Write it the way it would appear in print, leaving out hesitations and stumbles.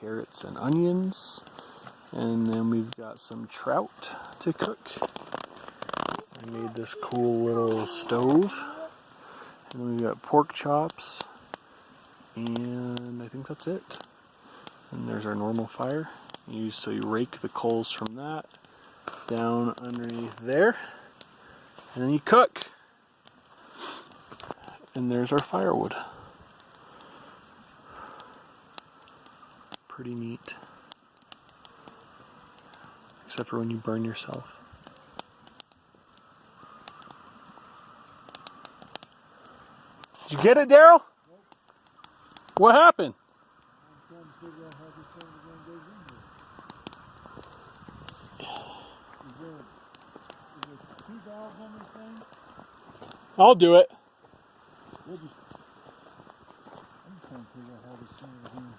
carrots and onions. And then we've got some trout to cook. I made this cool little stove. And then we've got pork chops. And I think that's it. And there's our normal fire. So you rake the coals from that down underneath there. And then you cook. And there's our firewood. Pretty neat. Except for when you burn yourself. Did you get it, Daryl? Nope. What happened? I'm trying to figure out how this thing goes in here. Is there 2 valves on this thing? I'll do it. I'm just trying to figure out how this thing goes in.